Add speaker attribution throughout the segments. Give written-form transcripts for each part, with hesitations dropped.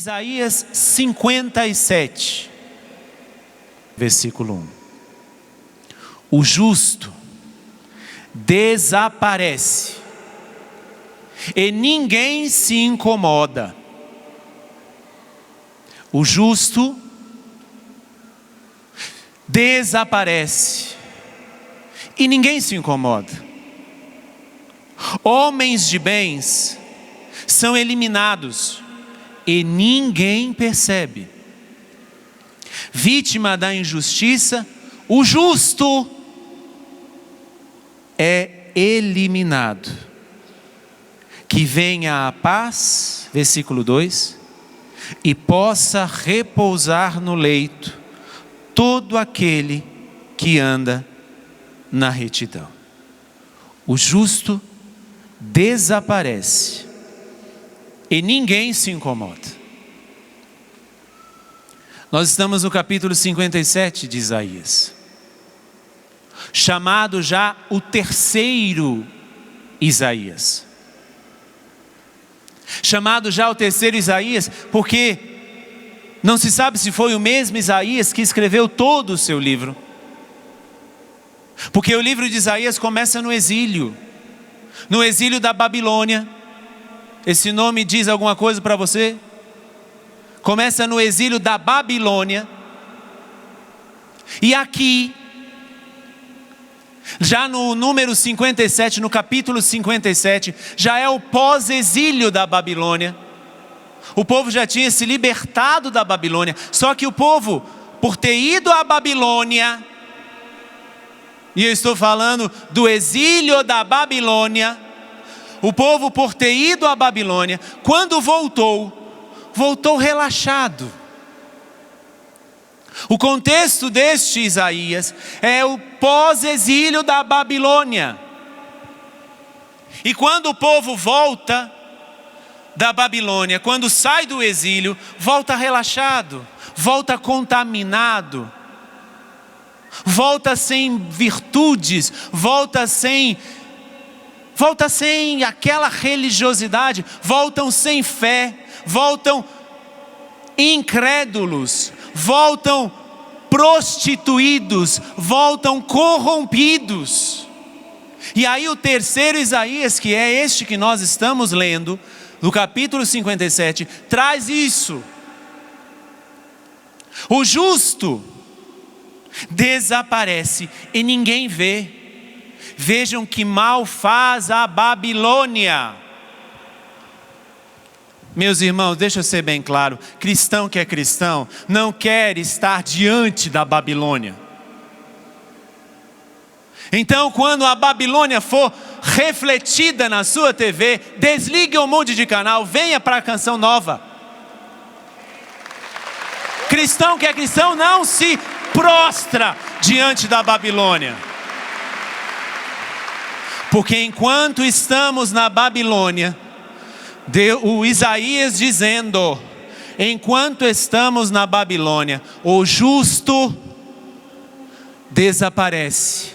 Speaker 1: Isaías 57, versículo 1. O justo desaparece e ninguém se incomoda. O justo desaparece e ninguém se incomoda. Homens de bens são eliminados e ninguém percebe. Vítima da injustiça, o justo é eliminado. Que venha a paz, versículo 2, e possa repousar no leito todo aquele que anda na retidão. O justo desaparece e ninguém se incomoda. Nós estamos no capítulo 57 de Isaías, chamado já o terceiro Isaías. Chamado já o terceiro Isaías, porque não se sabe se foi o mesmo Isaías que escreveu todo o seu livro. Porque o livro de Isaías começa no exílio da Babilônia. Esse nome diz alguma coisa para você? Começa no exílio da Babilônia. E aqui, já no número 57, no capítulo 57, já é o pós-exílio da Babilônia. O povo já tinha se libertado da Babilônia. Só que o povo, por ter ido à Babilônia, e eu estou falando do exílio da Babilônia, o povo por ter ido à Babilônia, quando voltou relaxado. O contexto deste Isaías é o pós-exílio da Babilônia. E quando o povo volta da Babilônia, quando sai do exílio, volta relaxado, volta contaminado, volta sem virtudes, volta sem aquela religiosidade, voltam sem fé, voltam incrédulos, voltam prostituídos, voltam corrompidos. E aí o terceiro Isaías, que é este que nós estamos lendo, no capítulo 57, traz isso. O justo desaparece e ninguém vê. Vejam que mal faz a Babilônia. Meus irmãos, deixa eu ser bem claro. Cristão que é cristão não quer estar diante da Babilônia. Então, quando a Babilônia for refletida na sua TV, desligue um monte de canal, venha para a Canção Nova. Cristão que é cristão não se prostra diante da Babilônia. Porque enquanto estamos na Babilônia, o Isaías dizendo, enquanto estamos na Babilônia, o justo desaparece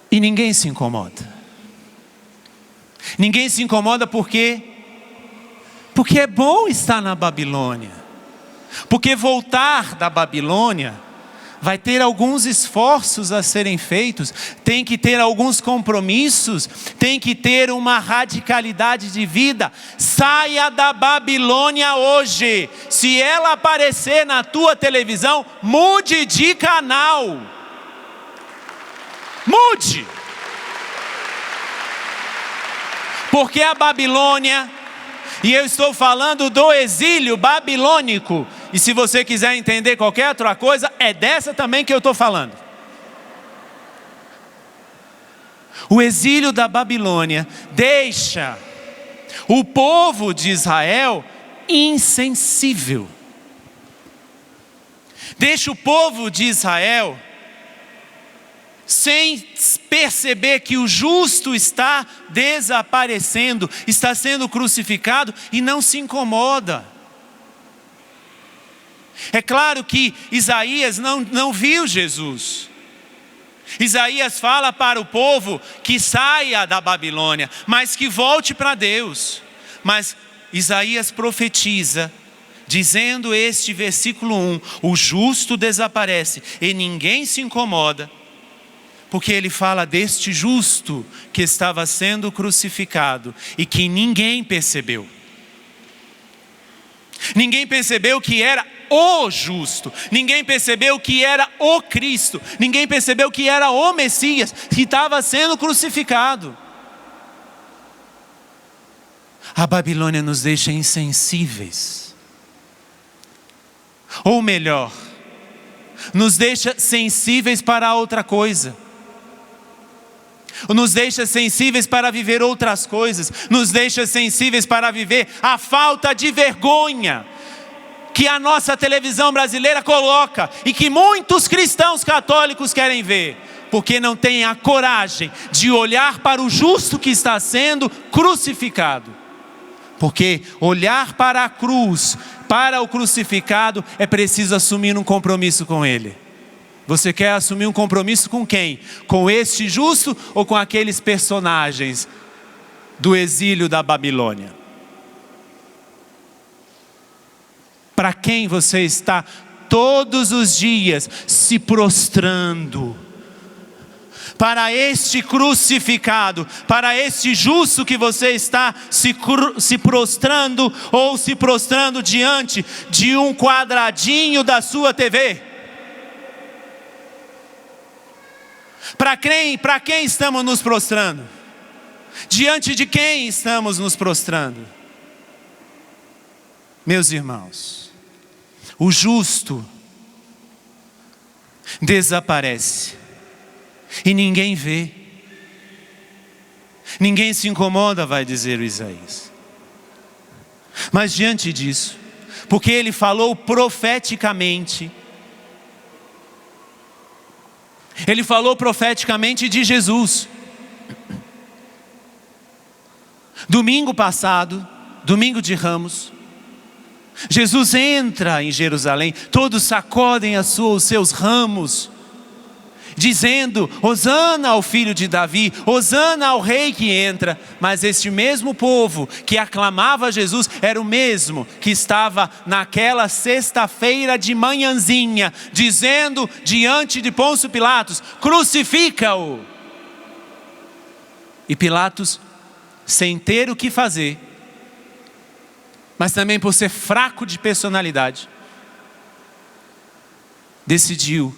Speaker 1: e ninguém se incomoda. Ninguém se incomoda porque é bom estar na Babilônia. Porque voltar da Babilônia vai ter alguns esforços a serem feitos, tem que ter alguns compromissos, tem que ter uma radicalidade de vida. Saia da Babilônia hoje. Se ela aparecer na tua televisão, mude de canal. Mude. Porque a Babilônia, e eu estou falando do exílio babilônico, e se você quiser entender qualquer outra coisa, é dessa também que eu estou falando. O exílio da Babilônia deixa o povo de Israel insensível. Deixa o povo de Israel sem perceber que o justo está desaparecendo, está sendo crucificado e não se incomoda. É claro que Isaías não viu Jesus. Isaías fala para o povo que saia da Babilônia, mas que volte para Deus. Mas Isaías profetiza, dizendo este versículo 1, o justo desaparece e ninguém se incomoda, porque ele fala deste justo que estava sendo crucificado e que ninguém percebeu. Ninguém percebeu que era o justo, ninguém percebeu que era o Cristo, ninguém percebeu que era o Messias que estava sendo crucificado. A Babilônia nos deixa insensíveis. Ou melhor, nos deixa sensíveis para outra coisa. Nos deixa sensíveis para viver outras coisas. Nos deixa sensíveis para viver a falta de vergonha que a nossa televisão brasileira coloca e que muitos cristãos católicos querem ver, porque não têm a coragem de olhar para o justo que está sendo crucificado. Porque olhar para a cruz, para o crucificado, é preciso assumir um compromisso com Ele. Você quer assumir um compromisso com quem? Com este justo ou com aqueles personagens do exílio da Babilônia? Para quem você está todos os dias se prostrando? Para este crucificado, para este justo que você está se prostrando ou se prostrando diante de um quadradinho da sua TV? Para quem estamos nos prostrando? Diante de quem estamos nos prostrando? Meus irmãos, o justo desaparece e ninguém vê. Ninguém se incomoda, vai dizer o Isaías. Mas diante disso, porque ele falou profeticamente, ele falou profeticamente de Jesus. Domingo passado, domingo de Ramos, Jesus entra em Jerusalém, todos sacodem os seus ramos, dizendo, Hosana ao filho de Davi, Hosana ao rei que entra. Mas este mesmo povo que aclamava Jesus, era o mesmo que estava naquela sexta-feira de manhãzinha, dizendo diante de Pôncio Pilatos, crucifica-o. E Pilatos, sem ter o que fazer, mas também por ser fraco de personalidade, decidiu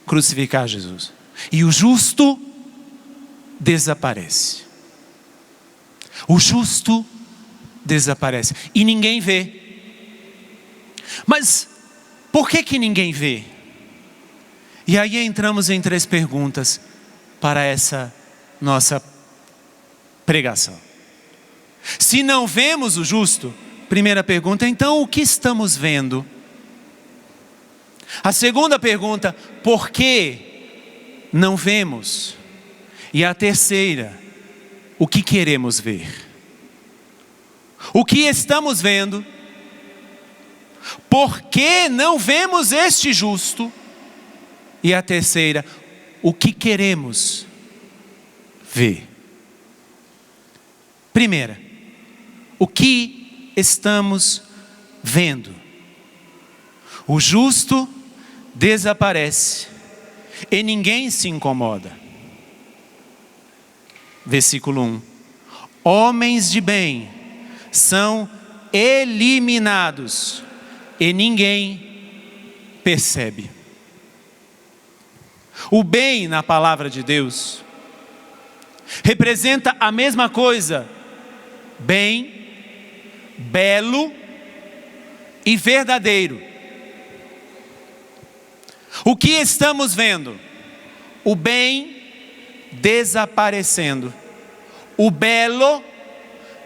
Speaker 1: crucificar Jesus. E o justo desaparece. O justo desaparece. E ninguém vê. Mas por que ninguém vê? E aí entramos em 3 perguntas para essa nossa pregação. Se não vemos o justo, primeira pergunta, então o que estamos vendo? A segunda pergunta, por que não vemos? E a terceira, o que queremos ver? O que estamos vendo? Por que não vemos este justo? E a terceira, o que queremos ver? Primeira, o que estamos vendo? O justo desaparece e ninguém se incomoda. Versículo 1. Homens de bem são eliminados e ninguém percebe. O bem na palavra de Deus representa a mesma coisa: bem, belo e verdadeiro. O que estamos vendo? O bem desaparecendo, o belo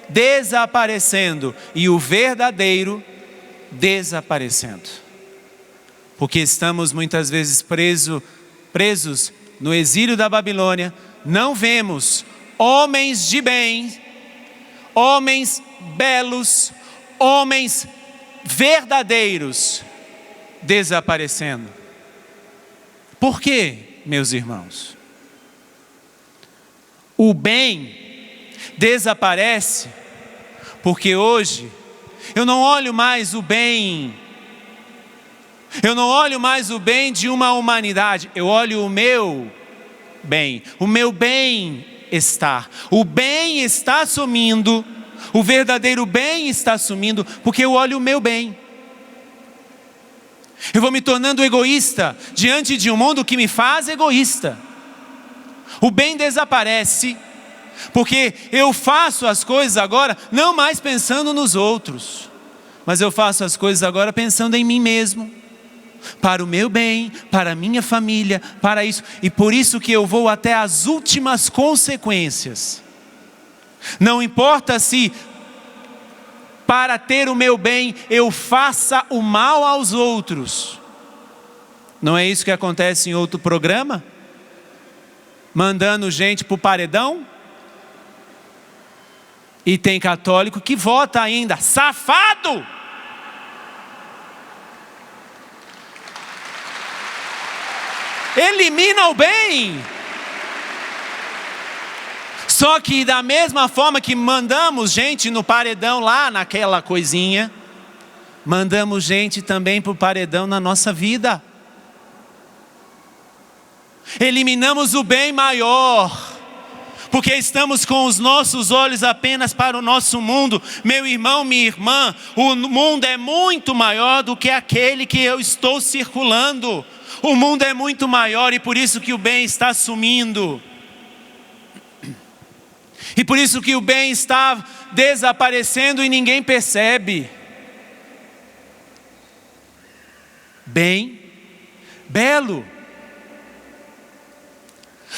Speaker 1: desaparecendo e o verdadeiro desaparecendo. Porque estamos muitas vezes presos no exílio da Babilônia, não vemos homens de bem, homens belos, homens verdadeiros desaparecendo. Por quê, meus irmãos? O bem desaparece Porque hoje eu não olho mais o bem. Eu não olho mais o bem de uma humanidade. Eu olho o meu bem. O meu bem-estar. O bem está sumindo. O verdadeiro bem está sumindo porque eu olho o meu bem. Eu vou me tornando egoísta diante de um mundo que me faz egoísta. O bem desaparece porque eu faço as coisas agora não mais pensando nos outros, mas eu faço as coisas agora pensando em mim mesmo, para o meu bem, para a minha família, para isso. E por isso que eu vou até as últimas consequências. Não importa se para ter o meu bem eu faça o mal aos outros. Não é isso que acontece em outro programa? Mandando gente para o paredão? E tem católico que vota ainda, safado! Elimina o bem. Só que da mesma forma que mandamos gente no paredão lá naquela coisinha, mandamos gente também para o paredão na nossa vida. Eliminamos o bem maior, porque estamos com os nossos olhos apenas para o nosso mundo. Meu irmão, minha irmã, o mundo é muito maior do que aquele que eu estou circulando. O mundo é muito maior e por isso que o bem está sumindo. E por isso que o bem está desaparecendo e ninguém percebe. Bem, belo.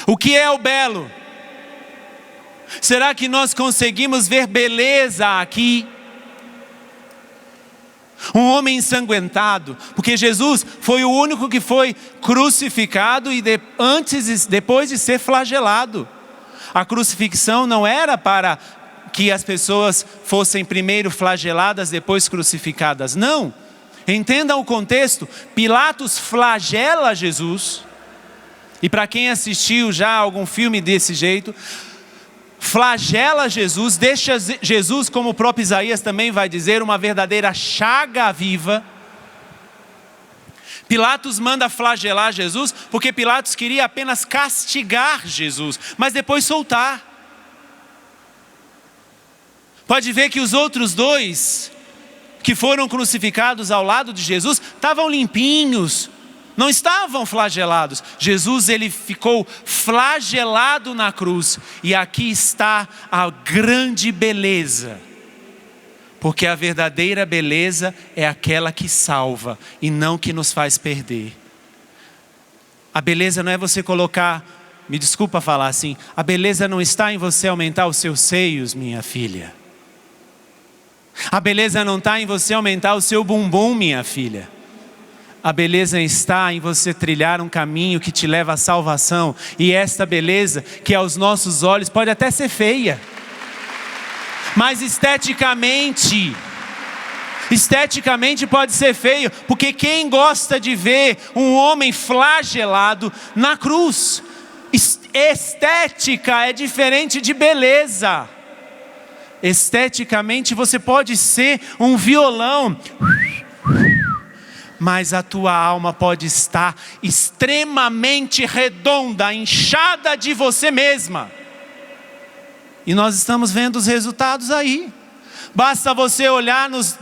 Speaker 1: O que é o belo? Será que nós conseguimos ver beleza aqui? Um homem ensanguentado, porque Jesus foi o único que foi crucificado e depois de ser flagelado. A crucifixão não era para que as pessoas fossem primeiro flageladas, depois crucificadas. Não. Entendam o contexto. Pilatos flagela Jesus. E para quem assistiu já algum filme desse jeito, flagela Jesus, deixa Jesus, como o próprio Isaías também vai dizer, uma verdadeira chaga viva. Pilatos manda flagelar Jesus, porque Pilatos queria apenas castigar Jesus, mas depois soltar. Pode ver que os outros dois, que foram crucificados ao lado de Jesus, estavam limpinhos, não estavam flagelados. Jesus, ele ficou flagelado na cruz. E aqui está a grande beleza. Porque a verdadeira beleza é aquela que salva e não que nos faz perder. A beleza não é você colocar, me desculpa falar assim, a beleza não está em você aumentar os seus seios, minha filha. A beleza não está em você aumentar o seu bumbum, minha filha. A beleza está em você trilhar um caminho que te leva à salvação. E esta beleza, que aos nossos olhos pode até ser feia, mas esteticamente pode ser feio. Porque quem gosta de ver um homem flagelado na cruz? Estética é diferente de beleza. Esteticamente você pode ser um violão, mas a tua alma pode estar extremamente redonda, inchada de você mesma. E nós estamos vendo os resultados aí. Basta você olhar nos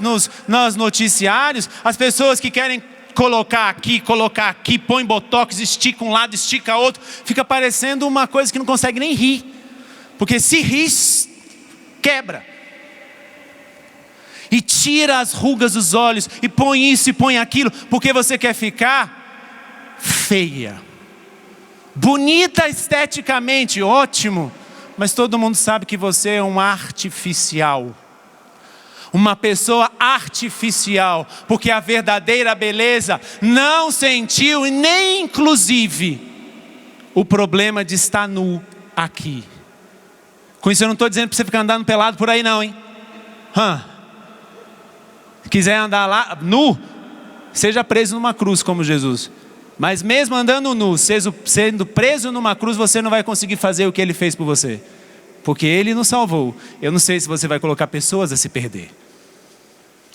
Speaker 1: noticiários, as pessoas que querem colocar aqui, põe botox, estica um lado, estica outro, fica parecendo uma coisa que não consegue nem rir. Porque se rir, quebra. E tira as rugas dos olhos, e põe isso e põe aquilo, porque você quer ficar feia. Bonita esteticamente, ótimo, mas todo mundo sabe que você é um artificial. Uma pessoa artificial, porque a verdadeira beleza não sentiu, e nem inclusive, o problema de estar nu aqui. Com isso eu não estou dizendo para você ficar andando pelado por aí não, hein? Quiser andar lá nu, seja preso numa cruz como Jesus. Mas mesmo andando nu, sendo preso numa cruz, você não vai conseguir fazer o que ele fez por você. porque Ele nos salvou. Eu não sei se você vai colocar pessoas a se perder.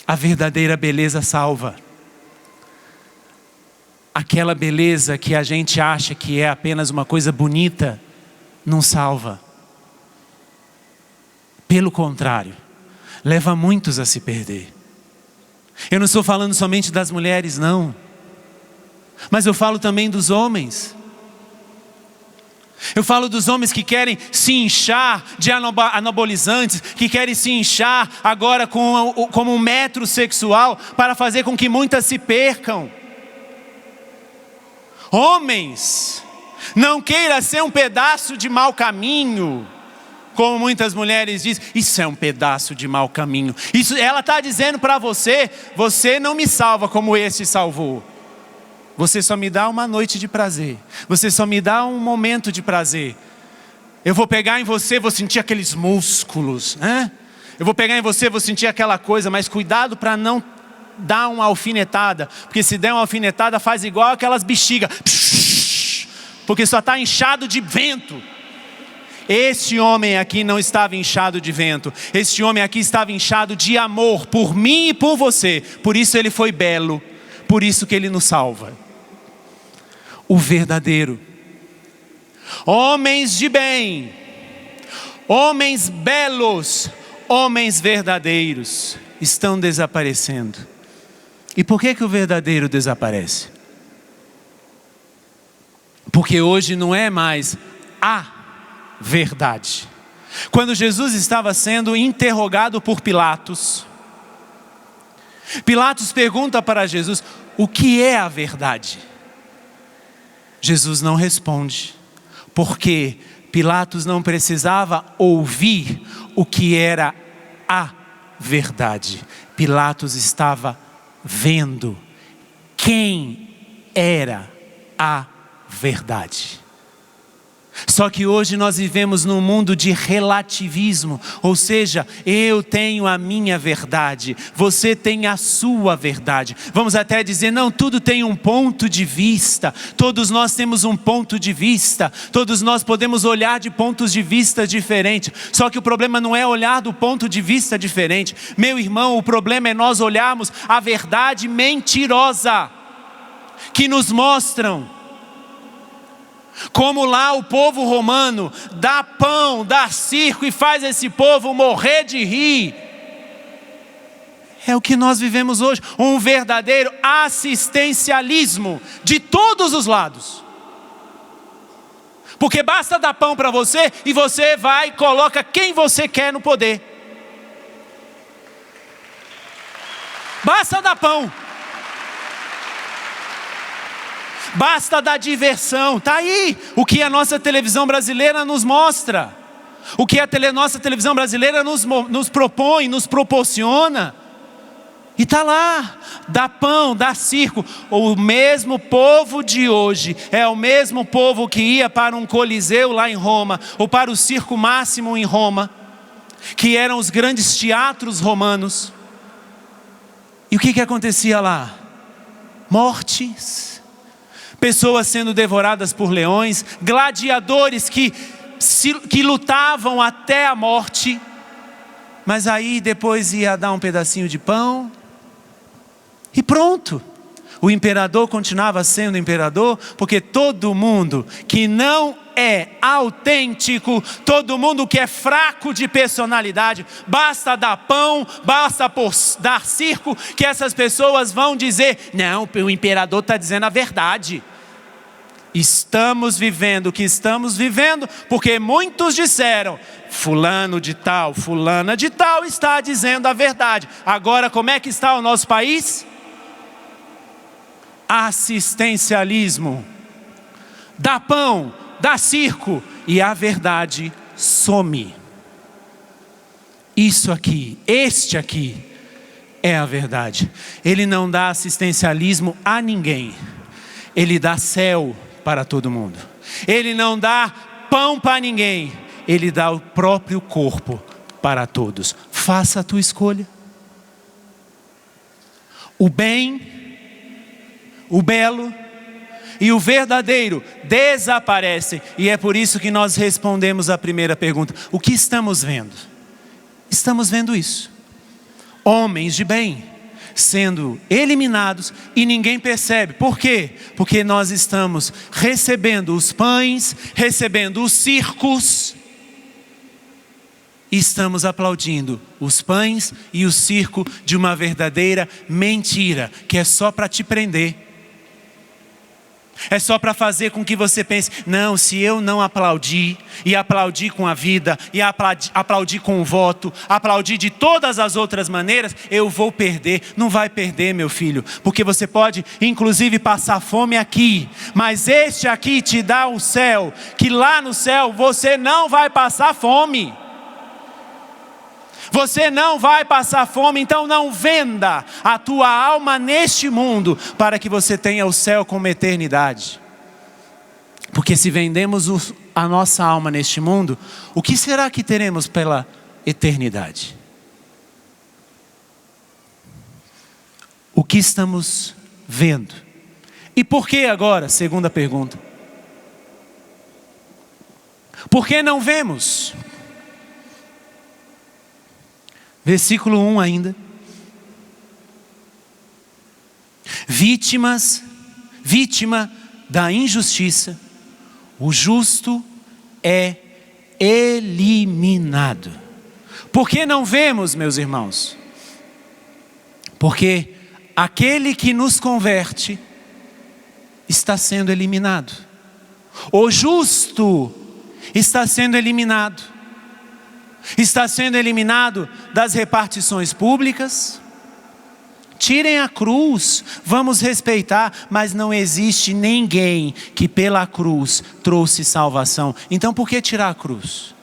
Speaker 1: A verdadeira beleza salva. Aquela beleza que a gente acha que é apenas uma coisa bonita, não salva. Pelo contrário, leva muitos a se perder. Eu não estou falando somente das mulheres, não. Mas eu falo também dos homens. Eu falo dos homens que querem se inchar de anabolizantes, que querem se inchar agora como um metro sexual, para fazer com que muitas se percam. Homens, não queira ser um pedaço de mau caminho, como muitas mulheres dizem, isso é um pedaço de mau caminho. Isso, ela está dizendo para você, você não me salva como este salvou. Você só me dá uma noite de prazer. Você só me dá um momento de prazer. Eu vou pegar em você, vou sentir aqueles músculos, né? Eu vou pegar em você, vou sentir aquela coisa, mas cuidado para não dar uma alfinetada, porque se der uma alfinetada faz igual aquelas bexigas, porque só está inchado de vento. Este homem aqui não estava inchado de vento, este homem aqui estava inchado de amor por mim e por você. Por isso ele foi belo, por isso que ele nos salva. O verdadeiro. Homens de bem, homens belos, homens verdadeiros estão desaparecendo. E por que o verdadeiro desaparece? Porque hoje não é mais a verdade. Quando Jesus estava sendo interrogado por Pilatos, Pilatos pergunta para Jesus, o que é a verdade? Jesus não responde, porque Pilatos não precisava ouvir o que era a verdade. Pilatos estava vendo quem era a verdade. Só que hoje nós vivemos num mundo de relativismo, ou seja, eu tenho a minha verdade, você tem a sua verdade. Vamos até dizer, não, tudo tem um ponto de vista, todos nós temos um ponto de vista, todos nós podemos olhar de pontos de vista diferentes. Só que o problema não é olhar do ponto de vista diferente. Meu irmão, o problema é nós olharmos a verdade mentirosa, que nos mostram como lá o povo romano dá pão, dá circo e faz esse povo morrer de rir. É o que nós vivemos hoje, um verdadeiro assistencialismo de todos os lados. Porque basta dar pão para você e você vai e coloca quem você quer no poder. Basta dar pão. Basta dar diversão. Está aí o que a nossa televisão brasileira nos mostra. O que a nossa televisão brasileira nos propõe, nos proporciona. E está lá, dá pão, dá circo. O mesmo povo de hoje é o mesmo povo que ia para um coliseu lá em Roma, ou para o circo máximo em Roma, que eram os grandes teatros romanos. E o que acontecia lá? Mortes, pessoas sendo devoradas por leões, gladiadores que lutavam até a morte, mas aí depois ia dar um pedacinho de pão e pronto. O imperador continuava sendo imperador, porque todo mundo que não é autêntico, todo mundo que é fraco de personalidade, basta dar pão, basta dar circo, que essas pessoas vão dizer, não, o imperador está dizendo a verdade. Estamos vivendo o que estamos vivendo, porque muitos disseram, fulano de tal, fulana de tal está dizendo a verdade. Agora como é que está o nosso país? Assistencialismo. Dá pão, dá circo e a verdade some. Isso aqui, este aqui é a verdade. Ele não dá assistencialismo a ninguém. Ele dá céu para todo mundo. Ele não dá pão para ninguém. Ele dá o próprio corpo para todos. Faça a tua escolha. O bem, o belo, e o verdadeiro desaparecem. E é por isso que nós respondemos a primeira pergunta: o que estamos vendo? Estamos vendo isso. Homens de bem sendo eliminados e ninguém percebe. Por quê? Porque nós estamos recebendo os pães, recebendo os circos, e estamos aplaudindo os pães e o circo de uma verdadeira mentira, que é só para te prender. É só para fazer com que você pense: não, se eu não aplaudir, e aplaudir com a vida, e aplaudir com o voto, aplaudir de todas as outras maneiras, eu vou perder. Não vai perder, meu filho, porque você pode inclusive passar fome aqui, mas este aqui te dá o céu, que lá no céu você não vai passar fome. Você não vai passar fome, então não venda a tua alma neste mundo para que você tenha o céu como eternidade. Porque se vendemos a nossa alma neste mundo, o que será que teremos pela eternidade? O que estamos vendo? E por que agora? Segunda pergunta. Por que não vemos? Versículo 1 ainda. Vítima da injustiça, o justo é eliminado. Por que não vemos, meus irmãos? Porque aquele que nos converte está sendo eliminado. O justo está sendo eliminado. Está sendo eliminado das repartições públicas. Tirem a cruz, vamos respeitar, mas não existe ninguém que pela cruz trouxe salvação. Então por que tirar a cruz?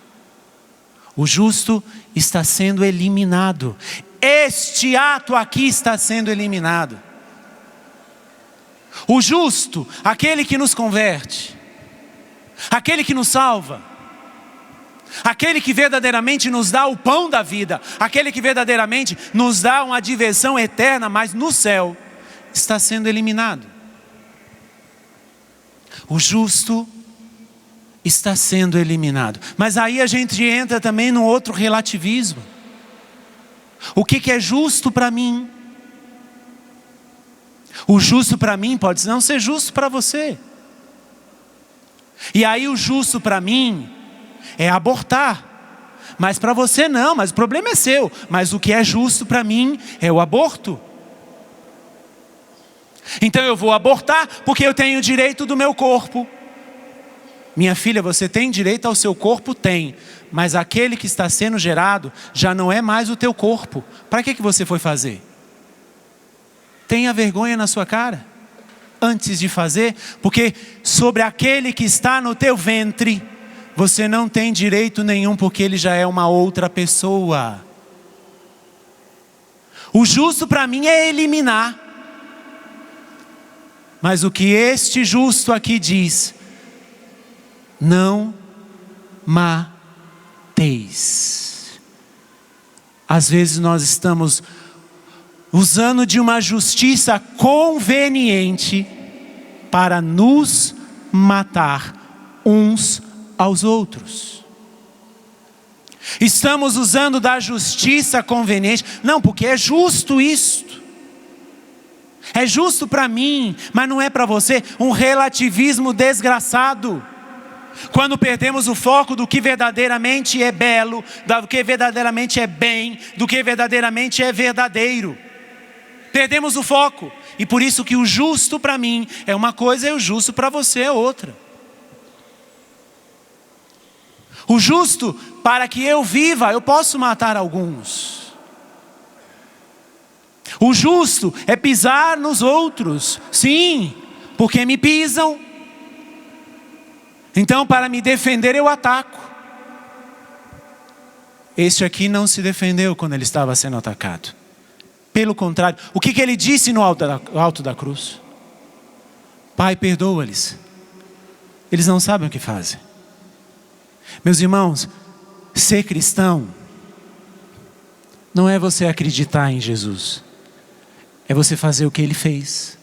Speaker 1: O justo está sendo eliminado. Este ato aqui está sendo eliminado. O justo, aquele que nos converte, aquele que nos salva, aquele que verdadeiramente nos dá o pão da vida, aquele que verdadeiramente nos dá uma diversão eterna, mas no céu, está sendo eliminado. O justo está sendo eliminado. Mas aí a gente entra também num outro relativismo. O que é justo para mim? O justo para mim pode não ser justo para você. E aí o justo para mim é abortar, mas para você não, mas o problema é seu. Mas o que é justo para mim é o aborto. Então eu vou abortar porque eu tenho direito do meu corpo. Minha filha, você tem direito ao seu corpo? Tem. Mas aquele que está sendo gerado já não é mais o teu corpo. Para que você foi fazer? Tenha vergonha na sua cara antes de fazer, porque sobre aquele que está no teu ventre você não tem direito nenhum, porque ele já é uma outra pessoa. O justo para mim é eliminar. Mas o que este justo aqui diz: não mateis. Às vezes nós estamos usando de uma justiça conveniente para nos matar uns aos outros. Estamos usando da justiça conveniente. Não, porque é justo isto. É justo para mim, mas não é para você. Um relativismo desgraçado. Quando perdemos o foco do que verdadeiramente é belo, do que verdadeiramente é bem, do que verdadeiramente é verdadeiro. Perdemos o foco. E por isso que o justo para mim é uma coisa e o justo para você é outra. O justo, para que eu viva, eu posso matar alguns. O justo é pisar nos outros. Sim, porque me pisam. Então, para me defender, eu ataco. Este aqui não se defendeu quando ele estava sendo atacado. Pelo contrário, o que ele disse no alto da cruz? Pai, perdoa-lhes. Eles não sabem o que fazem. Meus irmãos, ser cristão não é você acreditar em Jesus. É você fazer o que ele fez.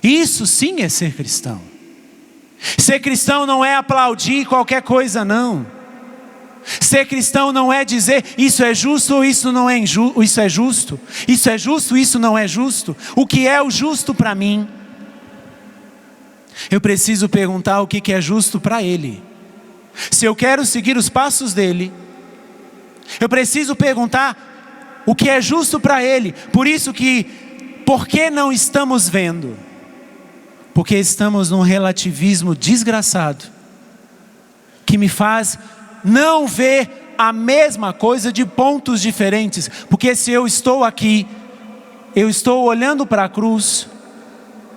Speaker 1: Isso sim é ser cristão. Ser cristão não é aplaudir qualquer coisa, não. Ser cristão não é dizer isso é justo ou isso não é injusto, isso é justo. Isso é justo, isso não é justo. O que é o justo para mim? Eu preciso perguntar o que é justo para Ele. Se eu quero seguir os passos dEle, eu preciso perguntar o que é justo para Ele. Por isso que, por que não estamos vendo? Porque estamos num relativismo desgraçado, que me faz não ver a mesma coisa de pontos diferentes. Porque se eu estou aqui, eu estou olhando para a cruz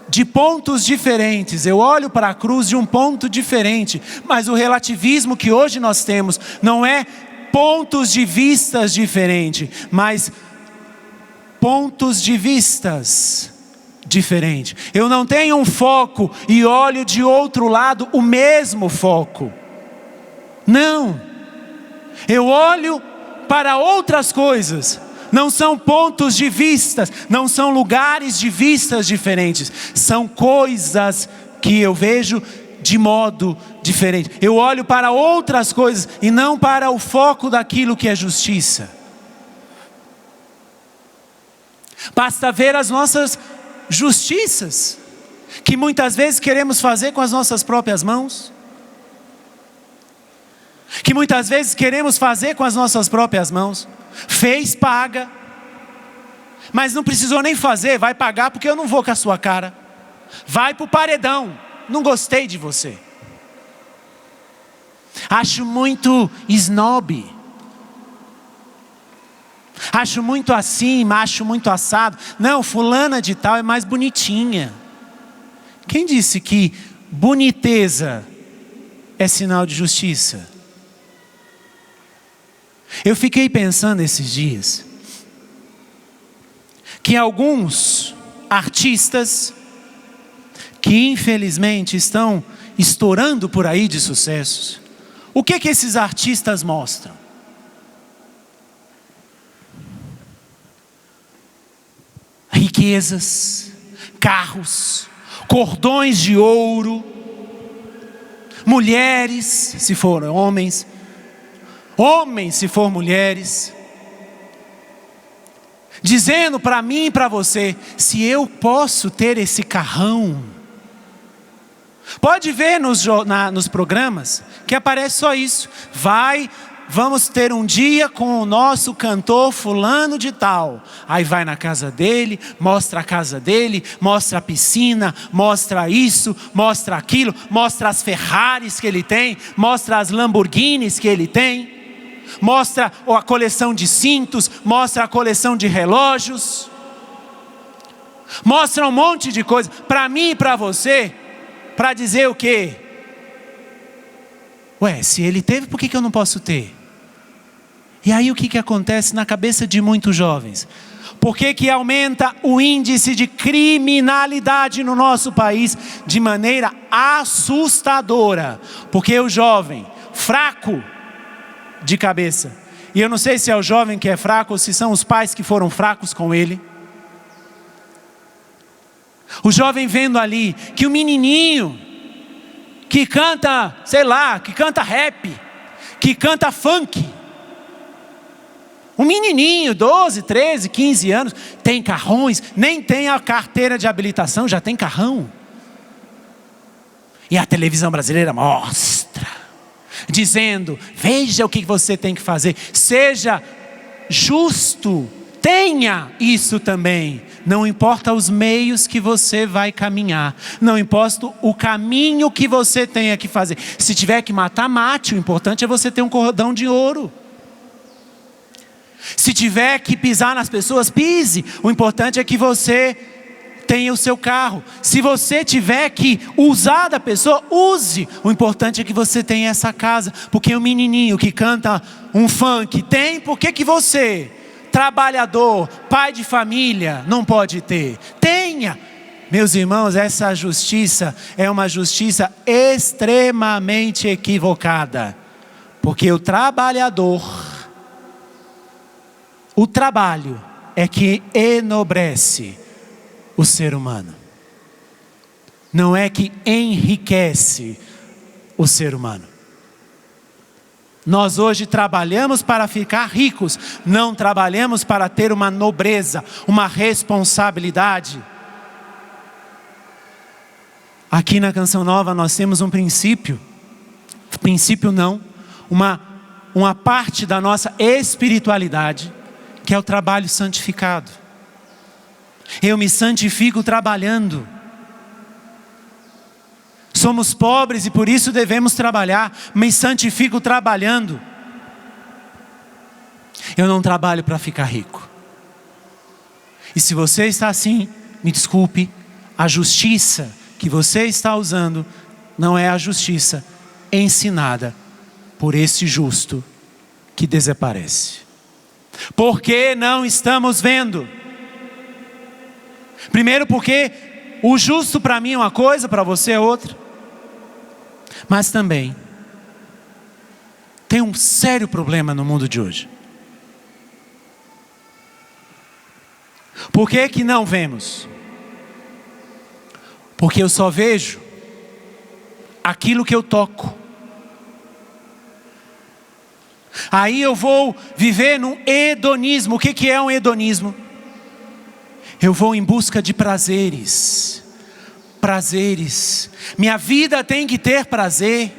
Speaker 1: de pontos diferentes. Eu olho para a cruz de um ponto diferente. Mas o relativismo que hoje nós temos não é pontos de vistas diferentes, mas pontos de vistas diferentes. Eu não tenho um foco e olho de outro lado o mesmo foco. Não. Eu olho para outras coisas. Não são pontos de vistas, não são lugares de vistas diferentes. São coisas que eu vejo de modo diferente. Eu olho para outras coisas e não para o foco daquilo que é justiça. Basta ver as nossas justiças, que muitas vezes queremos fazer com as nossas próprias mãos. Que muitas vezes queremos fazer com as nossas próprias mãos. Fez, paga. Mas não precisou nem fazer, vai pagar porque eu não vou com a sua cara. Vai para o paredão, não gostei de você. Acho muito snob. Acho muito assim, acho muito assado. Não, fulana de tal é mais bonitinha. Quem disse que boniteza é sinal de justiça? Eu fiquei pensando esses dias que alguns artistas que infelizmente estão estourando por aí de sucessos, o que esses artistas mostram? Riquezas, carros, cordões de ouro, mulheres, se forem homens, homens se for mulheres, dizendo para mim e para você, se eu posso ter esse carrão. Pode ver nos programas que aparece só isso. Vamos ter um dia com o nosso cantor fulano de tal. Aí vai na casa dele, mostra a casa dele, mostra a piscina, mostra isso, mostra aquilo, mostra as Ferraris que ele tem, mostra as Lamborghinis que ele tem, mostra a coleção de cintos, mostra a coleção de relógios, mostra um monte de coisa para mim e para você, para dizer o quê? Ué, se ele teve, por que eu não posso ter? E aí o que acontece na cabeça de muitos jovens? Por que aumenta o índice de criminalidade no nosso país de maneira assustadora? Porque o jovem fraco de cabeça, e eu não sei se é o jovem que é fraco ou se são os pais que foram fracos com ele. O jovem vendo ali que o menininho que canta, sei lá, que canta rap, que canta funk, um menininho, 12, 13, 15 anos, tem carrões, nem tem a carteira de habilitação, já tem carrão. E a televisão brasileira mostra, dizendo, veja o que você tem que fazer, seja justo, tenha isso também. Não importa os meios que você vai caminhar, não importa o caminho que você tenha que fazer. Se tiver que matar, mate, o importante é você ter um cordão de ouro. Se tiver que pisar nas pessoas, pise, o importante é que você tenha o seu carro. Se você tiver que usar da pessoa, use, o importante é que você tenha essa casa. Porque o menininho que canta um funk tem, por que você, trabalhador, pai de família, não pode ter? Tenha. Meus irmãos, essa justiça é uma justiça extremamente equivocada. Porque o trabalho é que enobrece o ser humano. não é que enriquece o ser humano. Nós hoje trabalhamos para ficar ricos, não trabalhamos para ter uma nobreza, uma responsabilidade. Aqui na Canção Nova nós temos um princípio não, uma parte da nossa espiritualidade, que é o trabalho santificado. Eu me santifico trabalhando. Somos pobres e por isso devemos trabalhar. Me santifico trabalhando. Eu não trabalho para ficar rico. E se você está assim, me desculpe, a justiça que você está usando não é a justiça ensinada por esse justo que desaparece. Porque não estamos vendo? Primeiro porque o justo para mim é uma coisa, para você é outra. Mas também tem um sério problema no mundo de hoje. Por que que não vemos? Porque eu só vejo aquilo que eu toco. Aí eu vou viver num hedonismo. O que que é um hedonismo? Eu vou em busca de prazeres. Prazeres. Minha vida tem que ter prazer.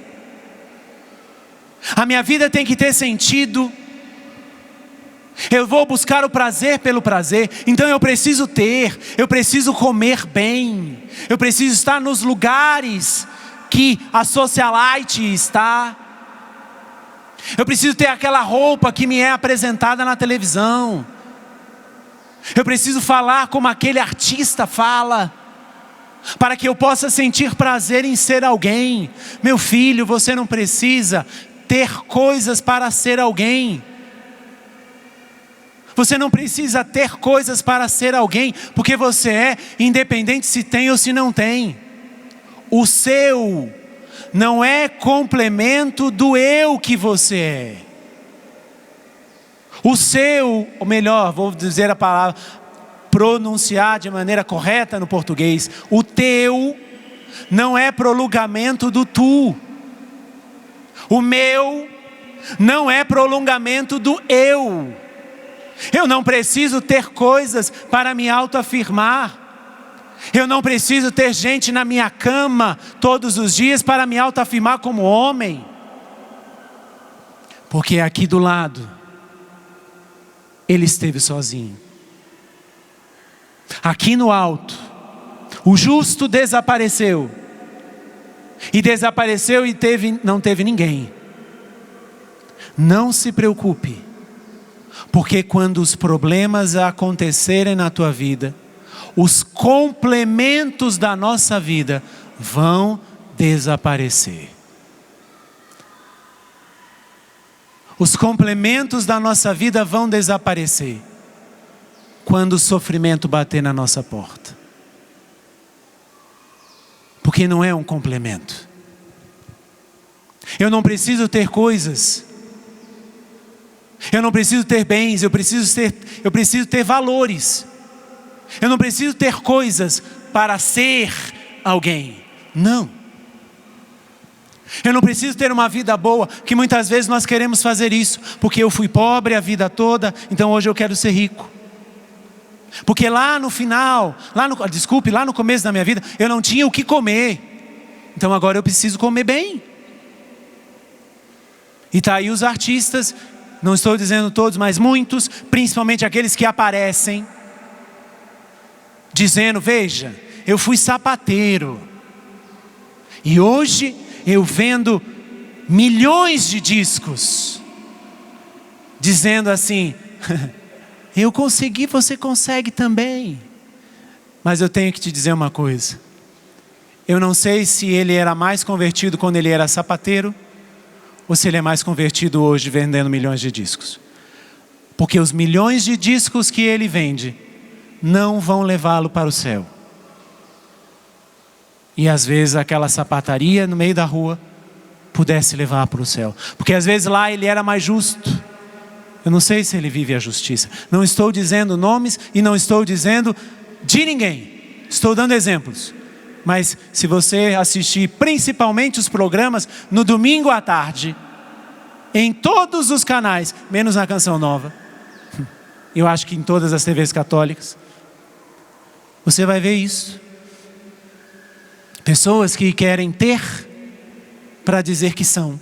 Speaker 1: A minha vida tem que ter sentido. Eu vou buscar o prazer pelo prazer. Então eu preciso comer bem. Eu preciso estar nos lugares que a socialite está. Eu preciso ter aquela roupa que me é apresentada na televisão. Eu preciso falar como aquele artista fala, para que eu possa sentir prazer em ser alguém. Meu filho, você não precisa ter coisas para ser alguém. Você não precisa ter coisas para ser alguém, porque você é, independente se tem ou se não tem. O seu não é complemento do eu que você é. O seu, ou melhor, vou dizer a palavra, pronunciar de maneira correta no português. O teu não é prolongamento do tu. O meu não é prolongamento do eu. Eu não preciso ter coisas para me autoafirmar. Eu não preciso ter gente na minha cama todos os dias para me autoafirmar como homem. Porque aqui do lado, ele esteve sozinho. Aqui no alto, o justo desapareceu. E desapareceu e não teve ninguém. Não se preocupe. Porque quando os problemas acontecerem na tua vida, os complementos da nossa vida vão desaparecer. Os complementos da nossa vida vão desaparecer quando o sofrimento bater na nossa porta. Porque não é um complemento. Eu não preciso ter coisas. Eu não preciso ter bens, eu preciso ter valores. Eu não preciso ter coisas para ser alguém. Não. Eu não preciso ter uma vida boa, que muitas vezes nós queremos fazer isso, porque eu fui pobre a vida toda, então hoje eu quero ser rico. Porque lá no final, lá no começo da minha vida, eu não tinha o que comer. Então agora eu preciso comer bem. E está aí os artistas, não estou dizendo todos, mas muitos, principalmente aqueles que aparecem, dizendo, veja, eu fui sapateiro. E hoje eu vendo milhões de discos. Dizendo assim, eu consegui, você consegue também. Mas eu tenho que te dizer uma coisa. Eu não sei se ele era mais convertido quando ele era sapateiro, ou se ele é mais convertido hoje vendendo milhões de discos. Porque os milhões de discos que ele vende não vão levá-lo para o céu. E às vezes aquela sapataria no meio da rua pudesse levar para o céu. Porque às vezes lá ele era mais justo. Eu não sei se ele vive a justiça. Não estou dizendo nomes e não estou dizendo de ninguém. Estou dando exemplos. Mas se você assistir principalmente os programas, no domingo à tarde, em todos os canais, menos na Canção Nova, eu acho que em todas as TVs católicas, você vai ver isso. Pessoas que querem ter para dizer que são.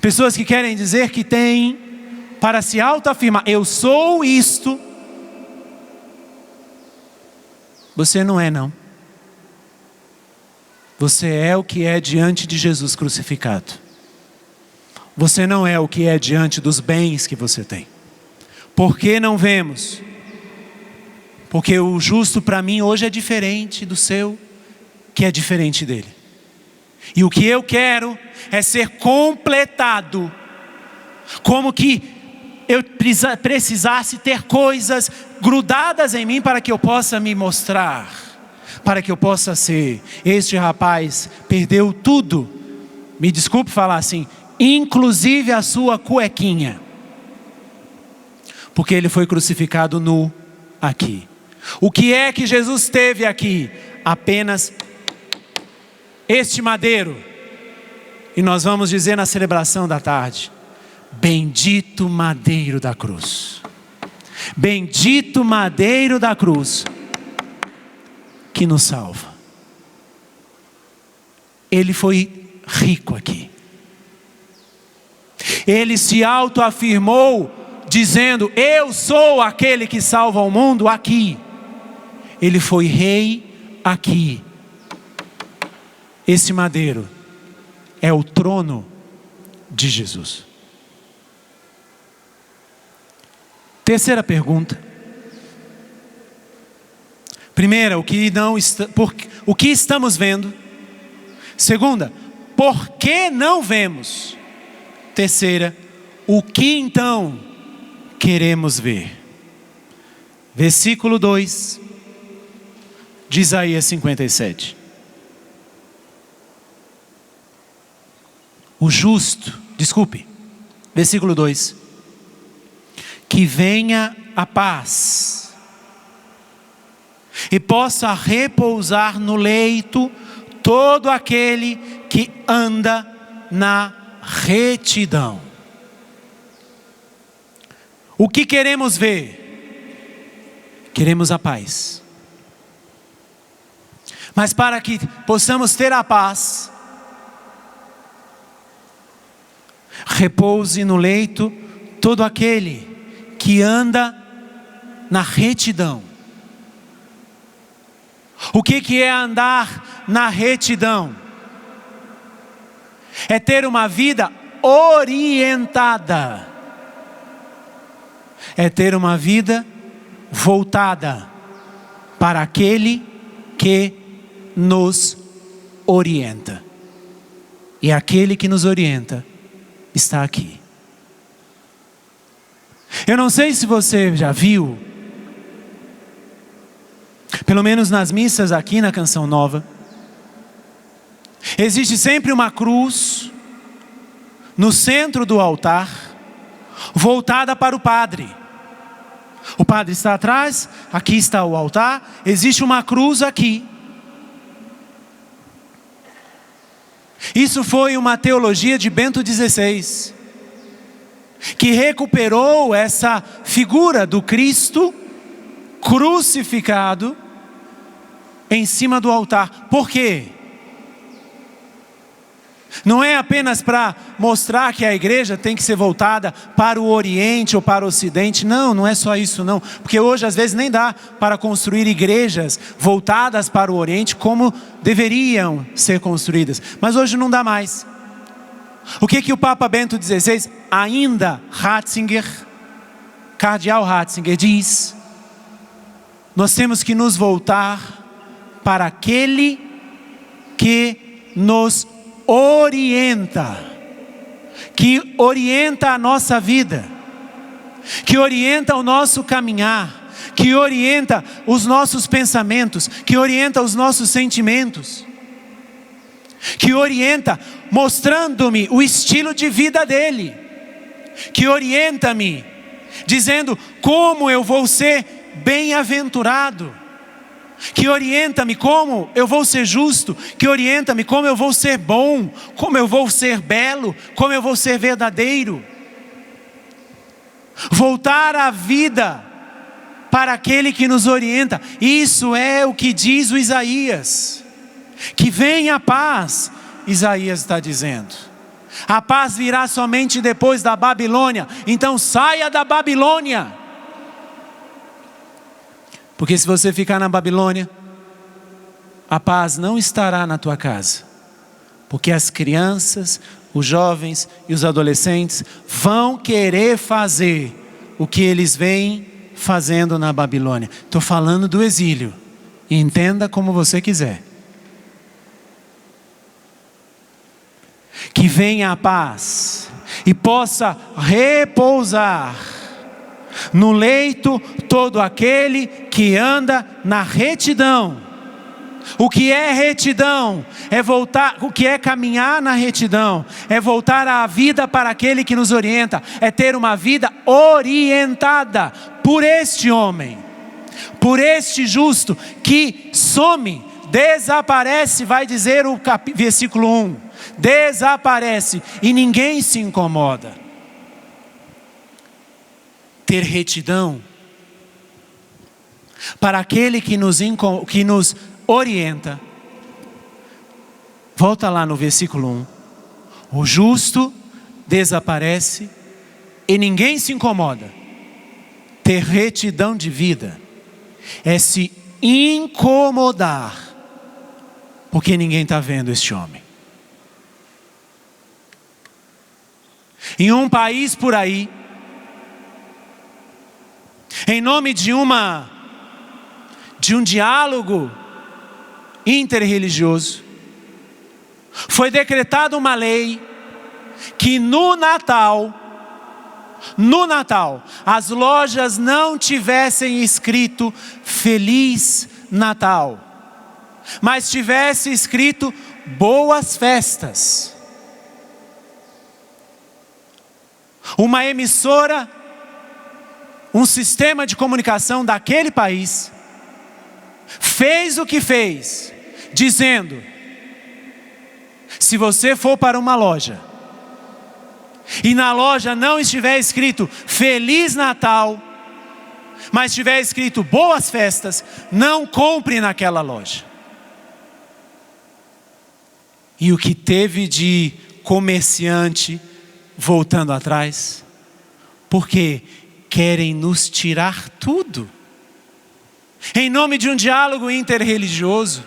Speaker 1: Pessoas que querem dizer que têm para se autoafirmar. Eu sou isto. Você não é, não. Você é o que é diante de Jesus crucificado. Você não é o que é diante dos bens que você tem. Por que não vemos? Porque o justo para mim hoje é diferente do seu, que é diferente dele. E o que eu quero é ser completado. Como que eu precisasse ter coisas grudadas em mim para que eu possa me mostrar. Para que eu possa ser. Este rapaz perdeu tudo. Me desculpe falar assim. Inclusive a sua cuequinha. Porque ele foi crucificado nu aqui. O que é que Jesus teve aqui? Apenas este madeiro. E nós vamos dizer na celebração da tarde: bendito madeiro da cruz. Bendito madeiro da cruz, que nos salva. Ele foi rico aqui. Ele se autoafirmou dizendo: eu sou aquele que salva o mundo aqui. Ele foi rei aqui. Esse madeiro é o trono de Jesus. Terceira pergunta. Primeira, o que estamos vendo? Segunda, por que não vemos? Terceira, o que então queremos ver? Versículo 2 de Isaías 57. O justo, versículo 2. Que venha a paz e possa repousar no leito todo aquele que anda na retidão. O que queremos ver? Queremos a paz. Mas para que possamos ter a paz, repouse no leito todo aquele que anda na retidão. O que é andar na retidão? É ter uma vida orientada. É ter uma vida voltada para aquele que nos orienta. E aquele que nos orienta está aqui. Eu não sei se você já viu, pelo menos nas missas aqui na Canção Nova, existe sempre uma cruz no centro do altar, voltada para o padre. O padre está atrás, aqui está o altar, existe uma cruz aqui. Isso foi uma teologia de Bento XVI, que recuperou essa figura do Cristo crucificado em cima do altar. Por quê? Não é apenas para mostrar que a igreja tem que ser voltada para o Oriente ou para o Ocidente. Não, não é só isso não. Porque hoje às vezes nem dá para construir igrejas voltadas para o Oriente como deveriam ser construídas. Mas hoje não dá mais. O que o Papa Bento XVI, ainda Ratzinger, cardeal Ratzinger, diz? Nós temos que nos voltar para aquele que nos orienta, que orienta a nossa vida, que orienta o nosso caminhar, que orienta os nossos pensamentos, que orienta os nossos sentimentos, que orienta mostrando-me o estilo de vida dele, que orienta-me dizendo como eu vou ser bem-aventurado, que orienta-me como eu vou ser justo, que orienta-me como eu vou ser bom, como eu vou ser belo, como eu vou ser verdadeiro. Voltar à vida para aquele que nos orienta. Isso é o que diz o Isaías. Que venha a paz, Isaías está dizendo. A paz virá somente depois da Babilônia. Então saia da Babilônia. Porque se você ficar na Babilônia, a paz não estará na tua casa. Porque as crianças, os jovens e os adolescentes vão querer fazer o que eles vêm fazendo na Babilônia. Estou falando do exílio. Entenda como você quiser. Que venha a paz e possa repousar no leito todo aquele que anda na retidão. O que é retidão? É voltar, o que é caminhar na retidão? É voltar à vida para aquele que nos orienta. É ter uma vida orientada por este homem, por este justo que some, desaparece, vai dizer o versículo 1. Desaparece e ninguém se incomoda. Ter retidão para aquele que nos orienta. Volta lá no versículo 1. O justo desaparece e ninguém se incomoda. Ter retidão de vida é se incomodar porque ninguém está vendo este homem. Em um país por aí, em nome de um diálogo interreligioso, foi decretada uma lei que no Natal, as lojas não tivessem escrito Feliz Natal, mas tivesse escrito Boas Festas. Uma emissora, um sistema de comunicação daquele país, fez o que fez, dizendo: se você for para uma loja, e na loja não estiver escrito Feliz Natal, mas estiver escrito Boas Festas, não compre naquela loja. E o que teve de comerciante voltando atrás? Porque querem nos tirar tudo. Em nome de um diálogo interreligioso.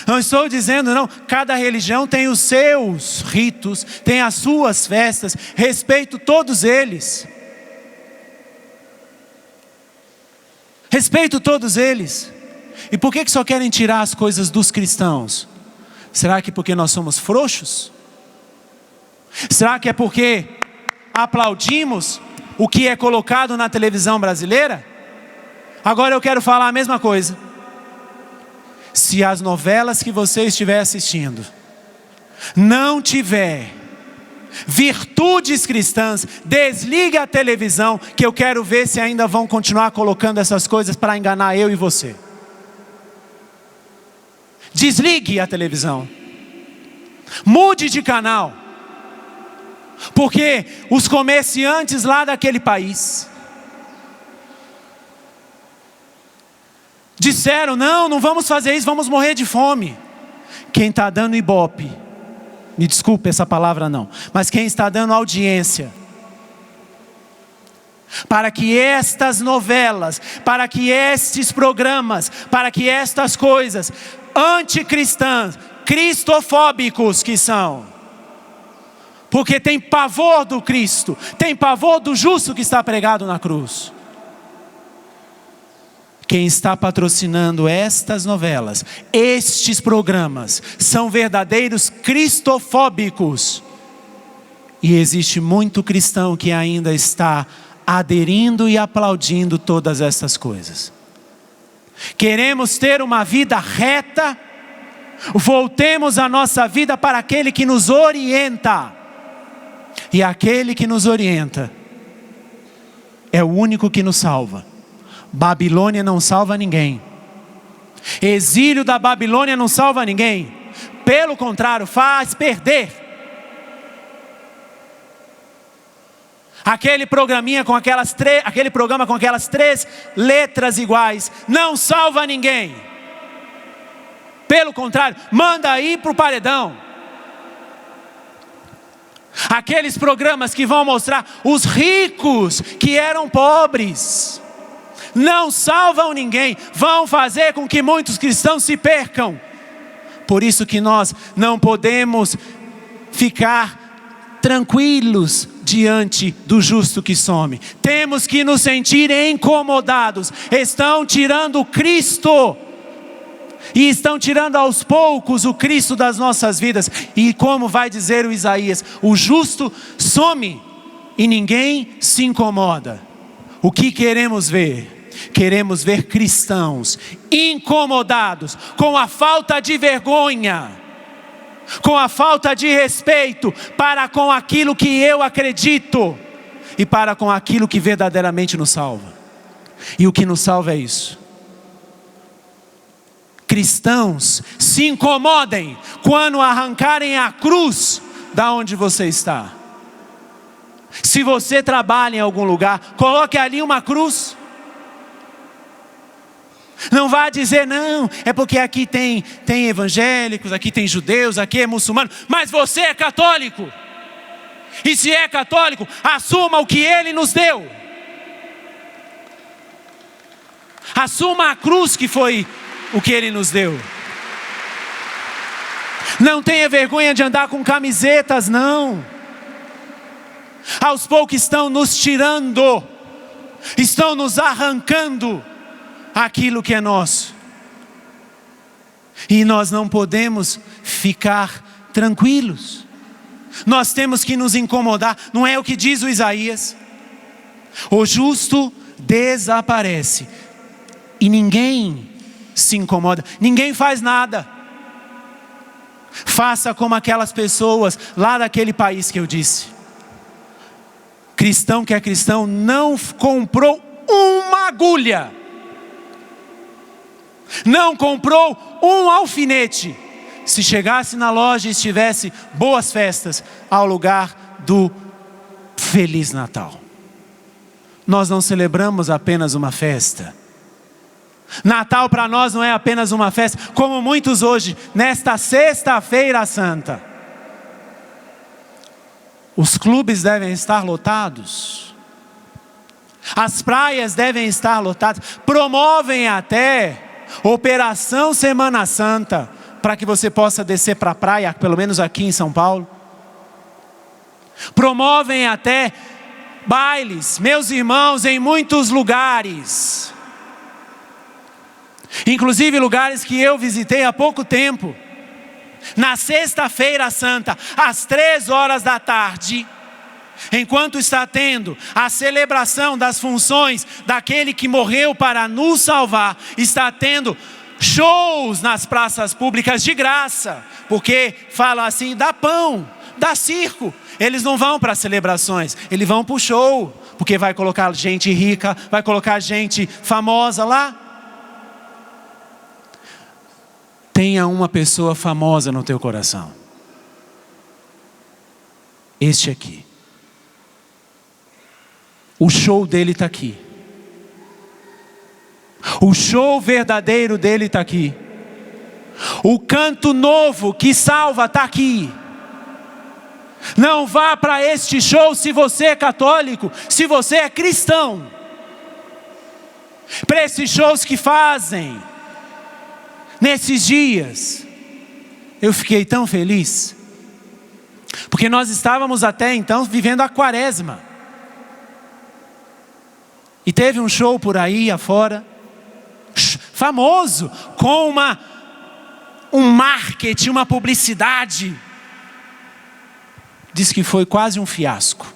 Speaker 1: Não estou dizendo, não, cada religião tem os seus ritos, tem as suas festas, respeito todos eles. Respeito todos eles. E por que só querem tirar as coisas dos cristãos? Será que porque nós somos frouxos? Será que é porque aplaudimos o que é colocado na televisão brasileira? Agora eu quero falar a mesma coisa. Se as novelas que você estiver assistindo não tiver virtudes cristãs, desligue a televisão, que eu quero ver se ainda vão continuar colocando essas coisas para enganar eu e você. Desligue a televisão. Mude de canal. Porque os comerciantes lá daquele país disseram: não vamos fazer isso, vamos morrer de fome. Quem está dando ibope, me desculpe essa palavra não, mas quem está dando audiência para que estas novelas, para que estes programas, para que estas coisas anticristãs, cristofóbicos que são, porque tem pavor do Cristo, tem pavor do justo que está pregado na cruz. Quem está patrocinando estas novelas, estes programas, são verdadeiros cristofóbicos. E existe muito cristão que ainda está aderindo e aplaudindo todas essas coisas. Queremos ter uma vida reta, voltemos a nossa vida para aquele que nos orienta. E aquele que nos orienta é o único que nos salva. Babilônia não salva ninguém. Exílio da Babilônia não salva ninguém. Pelo contrário, faz perder. Aquele programa com aquelas 3 letras iguais não salva ninguém. Pelo contrário, manda ir para o paredão. Aqueles programas que vão mostrar os ricos que eram pobres não salvam ninguém, vão fazer com que muitos cristãos se percam. Por isso que nós não podemos ficar tranquilos diante do justo que some. Temos que nos sentir incomodados. Estão tirando Cristo. E estão tirando aos poucos o Cristo das nossas vidas. E como vai dizer o Isaías, o justo some e ninguém se incomoda. O que queremos ver? Queremos ver cristãos incomodados com a falta de vergonha, com a falta de respeito para com aquilo que eu acredito e para com aquilo que verdadeiramente nos salva. E o que nos salva é isso. Cristãos, se incomodem quando arrancarem a cruz da onde você está. Se você trabalha em algum lugar, coloque ali uma cruz. Não vá dizer, não, é porque aqui tem evangélicos, aqui tem judeus, aqui é muçulmano, mas você é católico. E se é católico, assuma o que Ele nos deu. Assuma a cruz que foi o que Ele nos deu. Não tenha vergonha de andar com camisetas, não. Aos poucos estão nos tirando, estão nos arrancando aquilo que é nosso. E nós não podemos ficar tranquilos. Nós temos que nos incomodar. Não é o que diz o Isaías? O justo desaparece e ninguém se incomoda, ninguém faz nada. Faça como aquelas pessoas lá daquele país que eu disse. Cristão que é cristão não comprou uma agulha, não comprou um alfinete. Se chegasse na loja e estivesse boas festas, ao lugar do Feliz Natal. Nós não celebramos apenas uma festa. Natal para nós não é apenas uma festa, como muitos hoje, nesta sexta-feira santa. Os clubes devem estar lotados. As praias devem estar lotadas. Promovem até Operação Semana Santa, para que você possa descer para a praia, pelo menos aqui em São Paulo. Promovem até bailes, meus irmãos, em muitos lugares. Inclusive lugares que eu visitei há pouco tempo. Na sexta-feira santa, às 15h, enquanto está tendo a celebração das funções daquele que morreu para nos salvar, está tendo shows nas praças públicas de graça, porque falam assim, dá pão, dá circo. Eles não vão para as celebrações, eles vão para o show, porque vai colocar gente rica, vai colocar gente famosa lá. Tenha uma pessoa famosa no teu coração. Este aqui. O show dele está aqui. O show verdadeiro dele está aqui. O canto novo que salva está aqui. Não vá para este show se você é católico, se você é cristão. Para esses shows que fazem. Nesses dias, eu fiquei tão feliz. Porque nós estávamos até então vivendo a quaresma. E teve um show por aí afora, famoso, com um marketing, uma publicidade. Diz que foi quase um fiasco.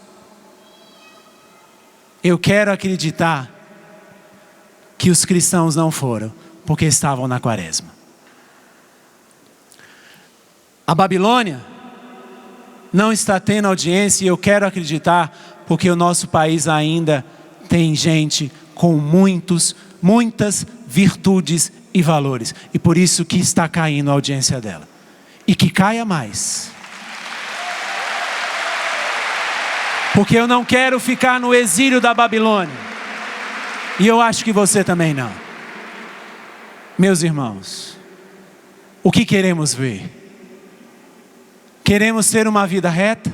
Speaker 1: Eu quero acreditar que os cristãos não foram, porque estavam na quaresma. A Babilônia não está tendo audiência, e eu quero acreditar, porque o nosso país ainda tem gente com muitas virtudes e valores. E por isso que está caindo a audiência dela. E que caia mais. Porque eu não quero ficar no exílio da Babilônia. E eu acho que você também não. Meus irmãos, o que queremos ver? Queremos ter uma vida reta,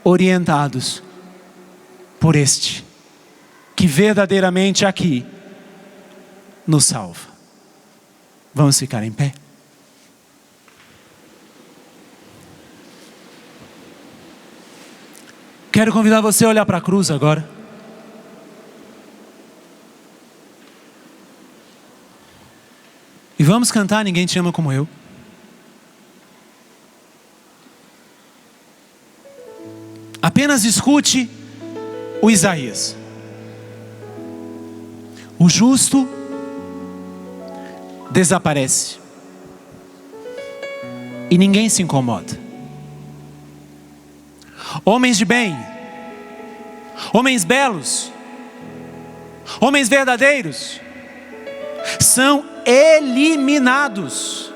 Speaker 1: orientados por este, que verdadeiramente aqui nos salva. Vamos ficar em pé? Quero convidar você a olhar para a cruz agora. E vamos cantar Ninguém Te Ama Como Eu. Apenas escute o Isaías. O justo desaparece. E ninguém se incomoda. Homens de bem, homens belos, homens verdadeiros, são eliminados.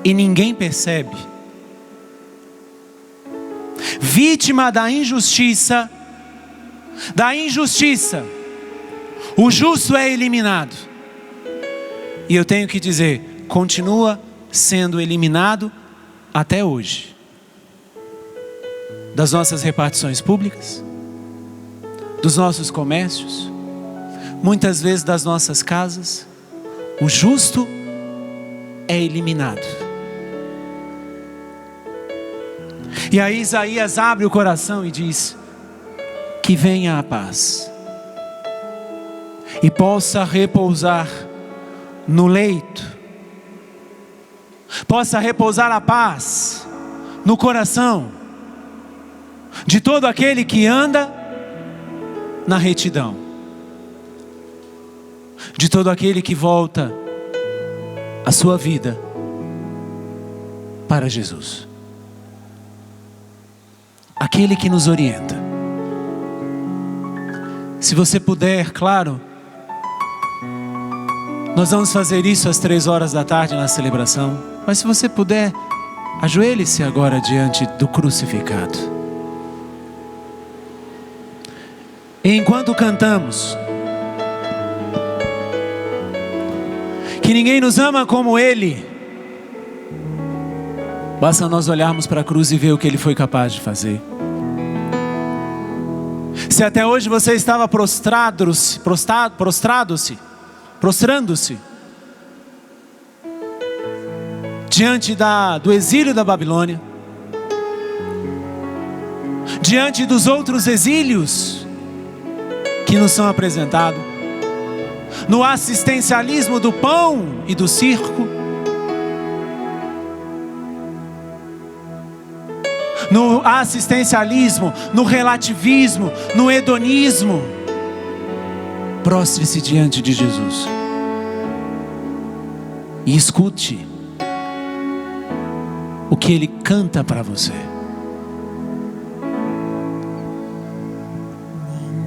Speaker 1: E ninguém percebe. Vítima da injustiça, o justo é eliminado. E eu tenho que dizer, continua sendo eliminado até hoje. Das nossas repartições públicas, dos nossos comércios, muitas vezes das nossas casas, o justo é eliminado. E aí Isaías abre o coração e diz: que venha a paz e possa repousar no leito, possa repousar a paz no coração de todo aquele que anda na retidão, de todo aquele que volta a sua vida para Jesus, aquele que nos orienta. Se você puder, claro, nós vamos fazer isso às 15h na celebração, mas se você puder, ajoelhe-se agora diante do crucificado. E enquanto cantamos que ninguém nos ama como Ele, basta nós olharmos para a cruz e ver o que Ele foi capaz de fazer. Se até hoje você estava prostrando-se diante do exílio da Babilônia, diante dos outros exílios que nos são apresentados, no assistencialismo do pão e do circo, no assistencialismo, no relativismo, no hedonismo, prostre-se diante de Jesus e escute o que Ele canta para você.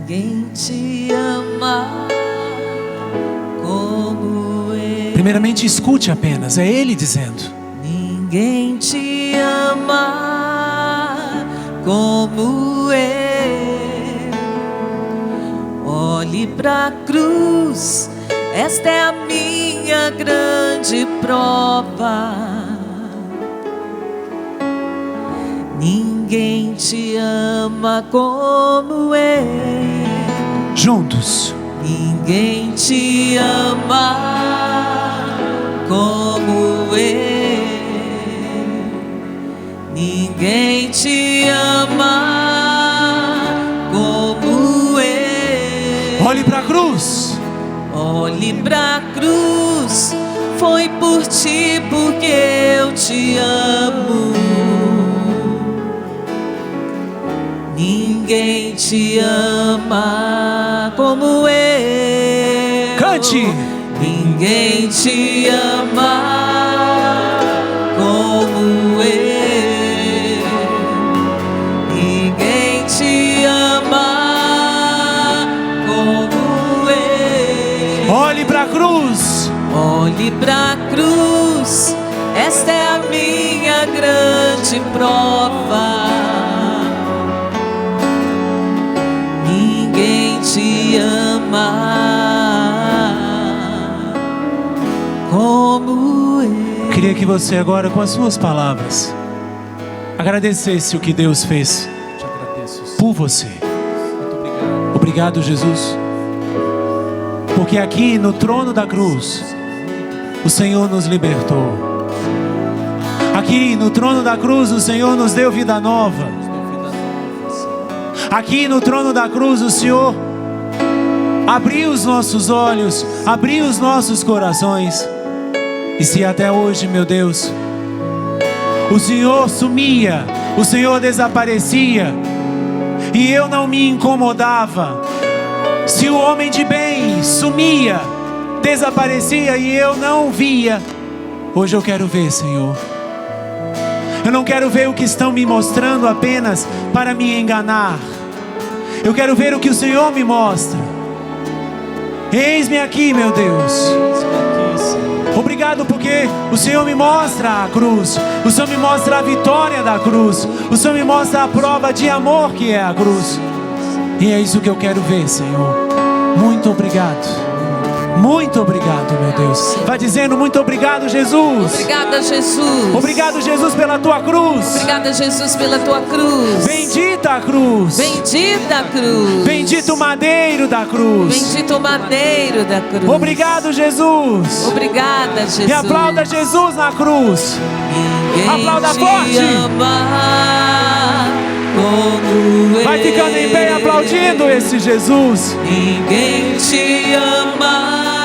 Speaker 2: Ninguém te ama como eu.
Speaker 1: Primeiramente escute apenas, é Ele dizendo.
Speaker 2: Ninguém te ama como eu. Olhe pra cruz, esta é a minha grande prova. Ninguém te ama como eu.
Speaker 1: Juntos.
Speaker 2: Ninguém te ama como eu. Ninguém te ama como eu.
Speaker 1: Olhe para a cruz.
Speaker 2: Olhe pra cruz, foi por ti porque eu te amo. Ninguém te ama como eu.
Speaker 1: Cante.
Speaker 2: Ninguém te ama como eu. Ninguém te ama como eu.
Speaker 1: Olhe para a cruz.
Speaker 2: ir pra cruz. Esta é a minha grande prova. Ninguém te ama como eu.
Speaker 1: Queria que você agora, com as suas palavras, agradecesse o que Deus fez
Speaker 3: Te agradeço, Senhor.
Speaker 1: por você.
Speaker 3: Muito obrigado.
Speaker 1: Obrigado, Jesus. Porque aqui no trono da cruz, o Senhor nos libertou. Aqui no trono da cruz, o Senhor nos deu vida nova.
Speaker 3: Nos deu vida nova, Senhor.
Speaker 1: Aqui no trono da cruz, o Senhor abriu os nossos olhos, abriu os nossos corações. E se até hoje, meu Deus, o Senhor sumia, o Senhor desaparecia, e eu não me incomodava, se o homem de bem sumia, desaparecia e eu não via, hoje eu quero ver, Senhor. Eu não quero ver o que estão me mostrando apenas para me enganar. Eu quero ver o que o Senhor me mostra. Eis-me aqui, meu Deus.
Speaker 3: Aqui, Senhor.
Speaker 1: Obrigado porque o Senhor me mostra a cruz. O Senhor me mostra a vitória da cruz. O Senhor me mostra a prova de amor que é a cruz. E é isso que eu quero ver, Senhor. Muito obrigado. Muito obrigado, meu Deus. Vai dizendo muito obrigado, Jesus.
Speaker 2: Obrigada, Jesus.
Speaker 1: Obrigado, Jesus, pela tua cruz.
Speaker 2: Obrigada, Jesus, pela tua cruz.
Speaker 1: Bendita a cruz.
Speaker 2: Bendita a cruz.
Speaker 1: Bendito o madeiro da cruz.
Speaker 2: Bendito o madeiro da cruz.
Speaker 1: Obrigado, Jesus.
Speaker 2: Obrigada, Jesus.
Speaker 1: E aplauda Jesus na cruz.
Speaker 2: Ninguém
Speaker 1: Aplauda
Speaker 2: te
Speaker 1: forte.
Speaker 2: ama como
Speaker 1: Vai ficando em pé
Speaker 2: eu.
Speaker 1: aplaudindo esse Jesus.
Speaker 2: Ninguém te ama